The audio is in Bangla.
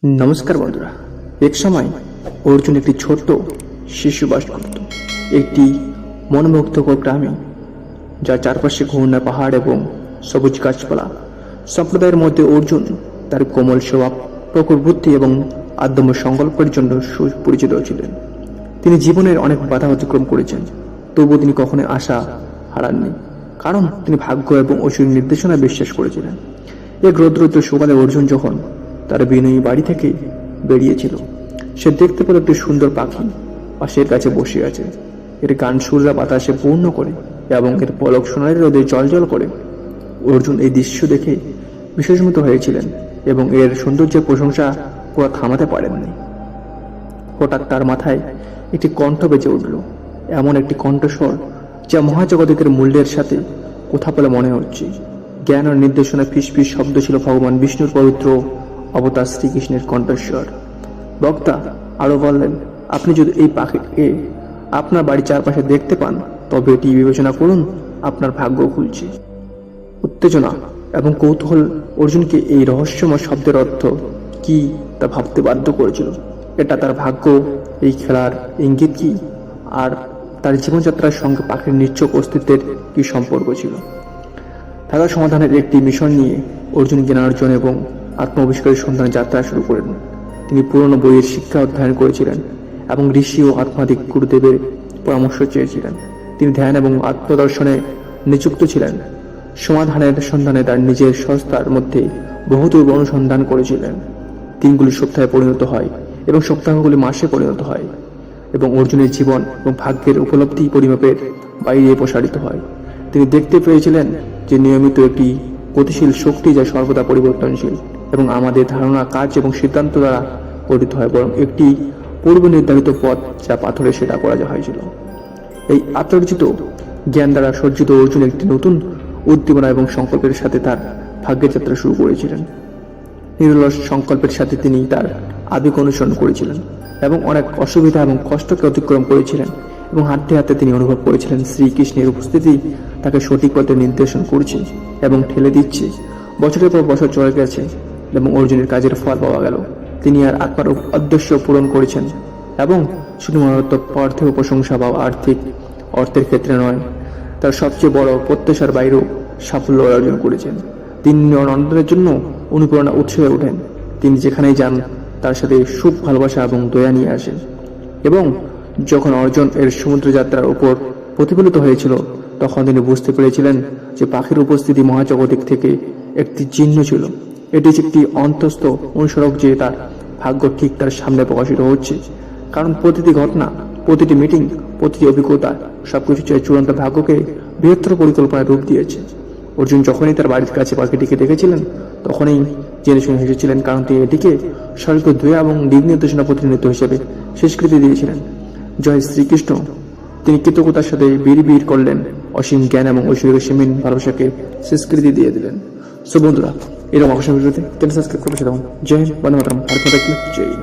নমস্কার বন্ধুরা। এক সময় অর্জুন একটি ছোট্ট শিশু বাস করত একটি মনোমুগ্ধকর গ্রামে, যার চারপাশে ঘূর্ণা পাহাড় এবং সবুজ গাছপালা। সম্প্রদায়ের মধ্যে অর্জুন তার কোমল স্বভাব, প্রখর বুদ্ধি এবং আদম্য সংকল্পের জন্য সুপরিচিত ছিলেন। তিনি জীবনের অনেক বাধা অতিক্রম করেছেন, তবুও তিনি কখনোই আশা হারাননি, কারণ তিনি ভাগ্য এবং ঐশ্বরিক নির্দেশনায় বিশ্বাস করেছিলেন। এক রৌদ্রোজ্জ্বল সকালে অর্জুন যখন তার বিনয়ী বাড়ি থেকে বেরিয়েছিল, সে দেখতে পেল একটি সুন্দর পাখি পাশের কাছে বসে আছে। এর গান সুররা বাতাসে পূর্ণ করে এবং এর পলক সোনালি রোদে জলজল করে। অর্জুন এই দৃশ্য দেখে বিস্মিত হয়েছিলেন এবং এর সৌন্দর্যের প্রশংসা পুরো থামাতে পারেননি। হঠাৎ তার মাথায় একটি কণ্ঠ বেজে উঠল, এমন একটি কণ্ঠস্বর যা মহাজগতের মূল্যের সাথে কথা বলে মনে হচ্ছে। জ্ঞান ও নির্দেশনা ফিসফিস শব্দ ছিল ভগবান বিষ্ণুর পবিত্র অবতার শ্রীকৃষ্ণের কণ্ঠস্বর। বক্তা আরো বললেন, আপনি যদি এই পাখিকে আপনার বাড়ির চারপাশে দেখতে পান, তবে এটি বিবেচনা করুন, আপনার ভাগ্য খুলছে। উত্তেজনা এবং কৌতূহল অর্জুনকে এই রহস্যময় শব্দের অর্থ কি তা ভাবতে বাধ্য করেছিল। এটা তার ভাগ্য, এই খেলার ইঙ্গিত কি, আর তার জীবনযাত্রার সঙ্গে পাখির নিশ্চক অস্তিত্বের কি সম্পর্ক ছিল? ধাঁধা সমাধানের একটি মিশন নিয়ে অর্জুন জ্ঞানার্জন এবং আত্মআবিষ্কারের সন্ধানে যাত্রা শুরু করেন। তিনি পুরনো বইয়ের শিক্ষা অধ্যয়ন করেছিলেন এবং ঋষি ও আধ্যাত্মিক গুরুদেবের পরামর্শ চেয়েছিলেন। তিনি ধ্যান এবং আত্মদর্শনে নিযুক্ত ছিলেন। সমাধানের সন্ধানে তার নিজের সংস্থার মধ্যে বহুদূর অনুসন্ধান করেছিলেন। দিনগুলি সপ্তাহে পরিণত হয় এবং সপ্তাহগুলি মাসে পরিণত হয়, এবং অর্জুনের জীবন এবং ভাগ্যের উপলব্ধি পরিমাপের বাইরে প্রসারিত হয়। তিনি দেখতে পেয়েছিলেন যে নিয়মিত একটি গতিশীল শক্তি যা সর্বদা পরিবর্তনশীল এবং আমাদের ধারণা, কাজ এবং সিদ্ধান্ত দ্বারা গঠিত হয়, বরং একটি পূর্ব নির্ধারিত পথ যা পাথরে সেটা করা হয়েছিল। এই আত্মর্জিত জ্ঞান দ্বারা সজ্জিত অর্জুন একটি নতুন উদ্দীপনা এবং সংকল্পের সাথে তার ভাগ্যের যাত্রা শুরু করেছিলেন। নিরলস সংকল্পের সাথে তিনি তার আবেগ অনুসরণ করেছিলেন এবং অনেক অসুবিধা এবং কষ্টকে অতিক্রম করেছিলেন, এবং হাঁটতে হাঁটতে তিনি অনুভব করেছিলেন শ্রীকৃষ্ণের উপস্থিতি তাকে সঠিক পথে নির্দেশন করছে এবং ঠেলে দিচ্ছে। বছরের পর বছর চলে গেছে এবং অর্জুনের কাজের ফল পাওয়া গেল। তিনি আর আত্মার উদ্দেশ্য পূরণ করেছেন, এবং শুধু মারাত্মক পার্থিব প্রশংসা বা আর্থিক অর্থের ক্ষেত্রে নয়, তার সবচেয়ে বড় প্রত্যাশার বাইরেও সাফল্য অর্জন করেছেন। তিনি অন্যদের জন্য অনুপ্রেরণা উৎস হয়ে ওঠেন। তিনি যেখানেই যান তার সাথে সুখ, ভালোবাসা এবং দয়া নিয়ে আসেন। এবং যখন অর্জুন এর সমুদ্র যাত্রার উপর প্রতিফলিত হয়েছিল, তখন তিনি বুঝতে পেরেছিলেন যে পাখির উপস্থিতি মহাজগতিক থেকে একটি চিহ্ন ছিল। এটি একটি অন্তস্থ অনুসরক যে তার ভাগ্য ঠিক তার সামনে প্রকাশিত হচ্ছে, কারণ প্রতিটি ঘটনা, প্রতিটি মিটিং, প্রতিটি অভিজ্ঞতা সবকিছু চূড়ান্ত ভাগ্যকে বৃহত্তর পরিকল্পনায় রূপ দিয়েছে। অর্জুন যখনই তার বাড়ির কাছে পাখিটিকে দেখেছিলেন, তখনই জেনে শুনে হেসেছিলেন, কারণ তিনি এটিকে স্বর্গ দয়া এবং দিক নির্দেশনা প্রতিনিধিত্ব হিসেবে শেষকৃতি দিয়েছিলেন। জয় শ্রীকৃষ্ণ। তিনি কৃতজ্ঞতার সাথে বীর করলেন, অসীম জ্ঞান এবং ঐশ্বরিক সীমহীন ভালোবাসাকে শেষকৃতি দিয়ে দিলেন। সো বন্ধুরা, এরকম আকর্ষণীয় ভিডিওতে চ্যানেল সাবস্ক্রাইব করে পাশে থাকুন। জয় হিন্দ, বন্দে মাতরম, ভারত মাতা কি জয়।